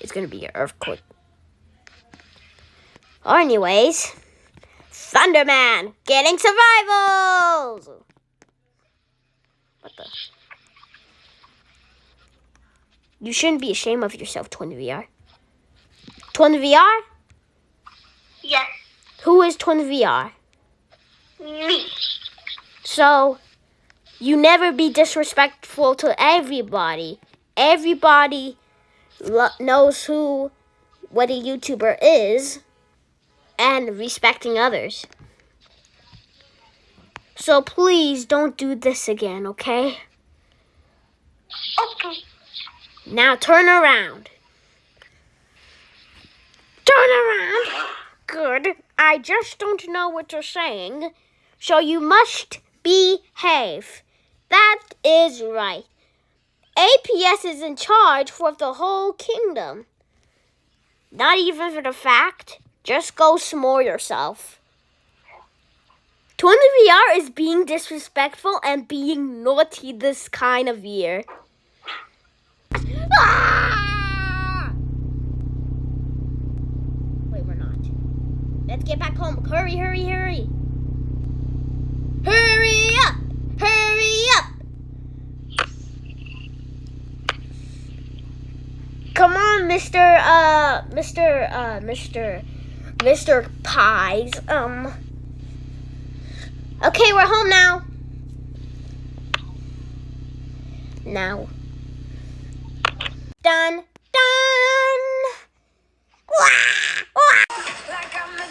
it's gonna be an earthquake. Anyways, Thunderman getting survivals. What the? You shouldn't be ashamed of yourself, Twin VR. Twin VR? Yes. Who is Twin VR? Me. So, you never be disrespectful to everybody. Everybody knows what a YouTuber is, and respecting others. So please don't do this again, okay? Okay. Now turn around. Turn around. Good. I just don't know what you're saying, so you must behave. That is right. APS is in charge for the whole kingdom. Not even for the fact. Just go s'more yourself. Twin VR is being disrespectful and being naughty this kind of year. Ah! Wait, we're not. Let's get back home. Hurry, hurry, hurry. Hurry up! Hurry up! Come on, Mr. Pies. Okay, we're home now. Now. Done. Done. Wah! Wah! Like I'm a